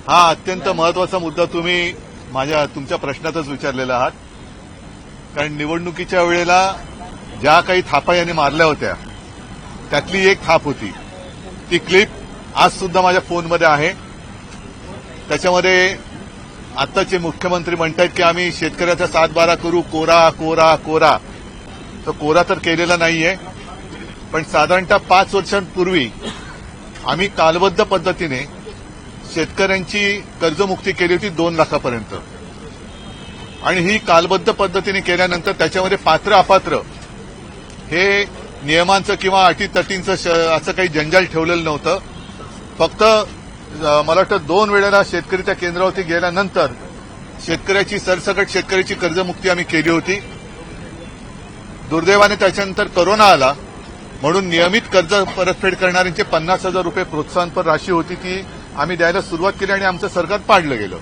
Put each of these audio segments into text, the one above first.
हा अत्यंत महत्वाचा मुद्दा तुम्ही तुमच्या प्रश्नातच विचारलेला आहात. कारण निवडणुकीच्या वेळेला ज्या काही थापा यांनी मारल्या होत्या त्यातली एक थाप होती. ती क्लिप आज सुद्धा माझ्या फोनमध्ये आहे. त्याच्यामध्ये आत्ताचे मुख्यमंत्री म्हणतात की आम्ही शेतकऱ्याचा 7-12 करू, कोरा कोरा कोरा. तर कोरा तर केलेला नाहीये, पण साधारणतः 5 वर्षांपूर्वी आम्ही कालबद्ध पद्धतीने शेतकऱ्यांची कर्जमुक्ती केली होती 2 लाखापर्यंत. आणि ही कालबद्ध पद्धतीने केल्यानंतर त्याच्यामध्ये पात्र अपात्र हे नियमांचं किंवा अटीतटींचं असं काही जंजाल ठेवलेलं नव्हतं. फक्त मला वाटतं 2 वेळेला शेतकरी त्या केंद्रावरती गेल्यानंतर शेतकऱ्याची सरसकट शेतकऱ्याची कर्जमुक्ती आम्ही केली होती. दुर्दैवाने त्याच्यानंतर कोरोना आला म्हणून नियमित कर्ज परतफेड करणाऱ्यांचे 50,000 रुपये प्रोत्साहनपर राशी होती ती आम्ही द्यायला सुरुवात केली आणि आमचं सरकार पाडलं गेलं.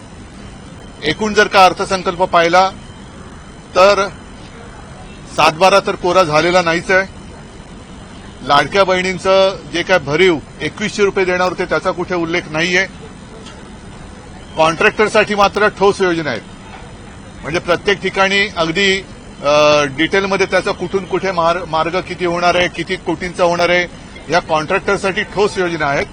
एकूण जर का अर्थसंकल्प पाहिला तर 7-12 तर कोरा झालेला नाहीच आहे. लाडक्या बहिणींचं जे काय भरीव 2100 रुपये देणार होते त्याचा कुठे उल्लेख नाहीये. कॉन्ट्रॅक्टरसाठी मात्र ठोस योजना आहेत. म्हणजे प्रत्येक ठिकाणी अगदी डिटेलमध्ये त्याचा कुठून कुठे मार्ग किती होणार आहे, किती कोटींचा होणार आहे, या कॉन्ट्रॅक्टरसाठी ठोस योजना आहेत.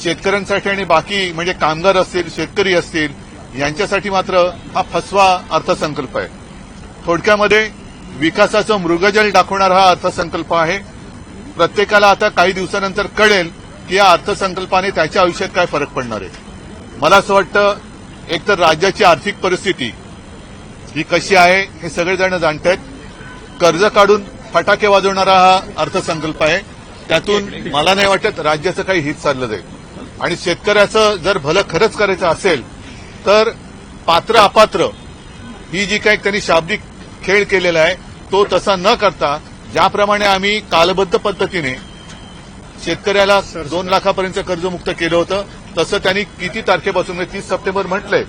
शेतकऱ्यांसाठी आणि बाकी म्हणजे कामगार असतील, शेतकरी असतील यांच्यासाठी मात्र हा फसवा अर्थसंकल्प आहे. थोडक्यामध्ये विकासाचं मृगजल दाखवणारा हा अर्थसंकल्प आहे. प्रत्येकाला आता काही दिवसानंतर कळेल की या अर्थसंकल्पाने त्याच्या आयुष्यात काय फरक पडणार आहे. मला असं वाटतं एकतर राज्याची आर्थिक परिस्थिती ही कशी आहे हे सगळेजण जाणतायत. कर्ज काढून फटाके वाजवणारा हा अर्थसंकल्प आहे. त्यातून मला नाही वाटत राज्याचं काही हित चाललं जाईल. आणि शेतकऱ्याचं जर भलं खरंच करायचं असेल तर पात्र अपात्र ही जी काही त्यांनी शाब्दिक खेळ केलेला आहे तो तसा न करता ज्याप्रमाणे आम्ही कालबद्ध पद्धतीने शेतकऱ्याला 2 लाखापर्यंत कर्जमुक्त केलं होतं तसं त्यांनी किती तारखेपासून 30 सप्टेंबर म्हटलंय.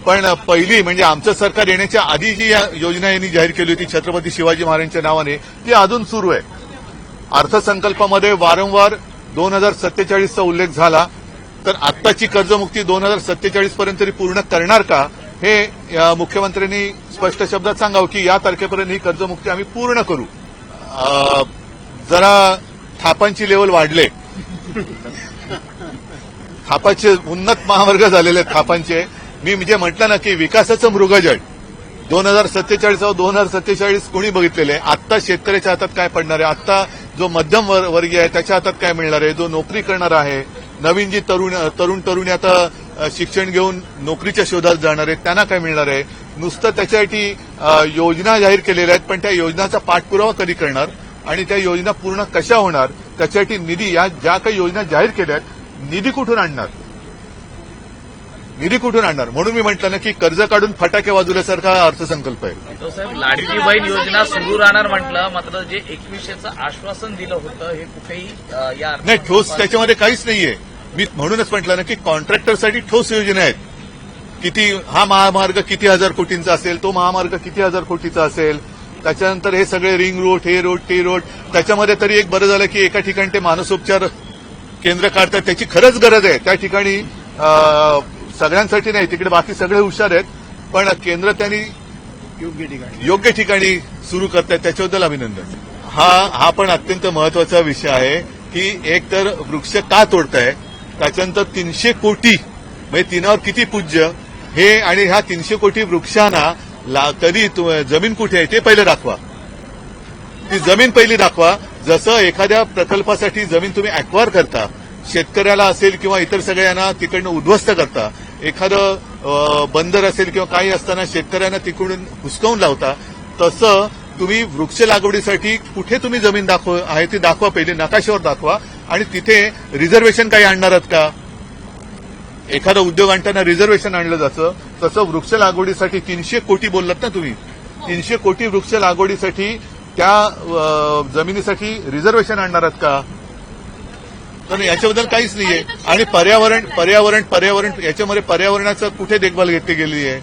पण पहिली म्हणजे आमचं सरकार येण्याच्या आधी जी योजना यांनी जाहीर केली होती छत्रपती शिवाजी महाराजांच्या नावाने ती अजून सुरू आहे. अर्थसंकल्पामध्ये वारंवार 2047चा उल्लेख झाला तर आत्ताची कर्जमुक्ती 2047 पर्यंत तरी पूर्ण करणार का हे मुख्यमंत्र्यांनी स्पष्ट शब्दात सांगावं की या तारखेपर्यंत ही कर्जमुक्ती आम्ही पूर्ण करू. जरा थापांची लेवल वाढले. थापाचे उन्नत महावर्ग झालेले आहेत थापांचे. मी म्हणजे म्हटलं ना की विकासाचं मृगजळ 2047 2047 कोणी बघितलेलं आहे. आत्ता शेतकऱ्याच्या हातात काय पडणार आहे, आत्ता जो मध्यम वर्गीय आहे त्याच्या हातात काय मिळणार आहे, जो नोकरी करणार आहे, नवीन जी तरुणी आता शिक्षण घेऊन नोकरीच्या शोधात जाणार आहेत त्यांना काय मिळणार आहे. नुसतं त्याच्यासाठी योजना जाहीर केलेल्या आहेत पण त्या योजनांचा पाठपुरावा कधी करणार आणि त्या योजना पूर्ण कशा होणार, त्याच्यासाठी निधी या ज्या काही योजना जाहीर केल्या आहेत निधी कुठून आणणार. म्हणून मी म्हटलं ना की कर्ज काढून फटाके वाजवल्यासारखा अर्थसंकल्प आहे. तो साहेब लाडकी बहीण योजना सुरू राहणार म्हटलं मात्र जे 2100चं आश्वासन दिलं होतं हे कुठेही या नाही ठोस त्याच्यामध्ये काहीच नाहीये. मी म्हणूनच म्हटलं ना की कॉन्ट्रॅक्टरसाठी ठोस योजना आहेत. किती हा महामार्ग किती हजार कोटींचा असेल, तो महामार्ग किती हजार कोटीचा असेल, त्याच्यानंतर हे सगळे रिंग रोड, हे रोड, ते रोड. त्याच्यामध्ये तरी एक बरं झालं की एका ठिकाणी ते मानसोपचार केंद्र काढतात त्याची खरंच गरज आहे. त्या ठिकाणी सगळ्यांसाठी नाही, तिकडे बाकी सगळे हुशार आहेत पण केंद्र त्यांनी योग्य ठिकाणी सुरू करतायत त्याच्याबद्दल अभिनंदन. हा पण अत्यंत महत्वाचा विषय आहे की एक तर वृक्ष का तोडताय, त्याच्यानंतर 300 कोटी म्हणजे तिनावर किती पूज्य हे आणि ह्या 300 कोटी वृक्षांना तरी जमीन कुठे आहे ते पहिलं दाखवा. ती जमीन पहिली दाखवा. जसं एखाद्या प्रकल्पासाठी जमीन तुम्ही अॅक्वायर करता, शेतकऱ्याला असेल किंवा इतर सगळ्यांना तिकडनं उद्ध्वस्त करता, एखादं बंदर असेल किंवा काही असताना शेतकऱ्यांना तिकडून हुसकावून लावता, तसं तुम्ही वृक्ष लागवडीसाठी कुठे तुम्ही जमीन आहे ती दाखवा, पहिले नकाशावर दाखवा. आणि तिथे रिझर्वेशन काही आणणार आहात का. एखादा उद्योग आणताना रिझर्वेशन आणलं जातं तसं वृक्ष लागवडीसाठी 300 कोटी बोललात ना तुम्ही, 300 कोटी वृक्ष लागवडीसाठी त्या जमिनीसाठी रिझर्वेशन आणणार आहात का. तर याच्याबद्दल काहीच नाहीये. आणि पर्यावरण याच्यामध्ये पर्यावरणाचं कुठे देखभाल घेतली गेली आहे.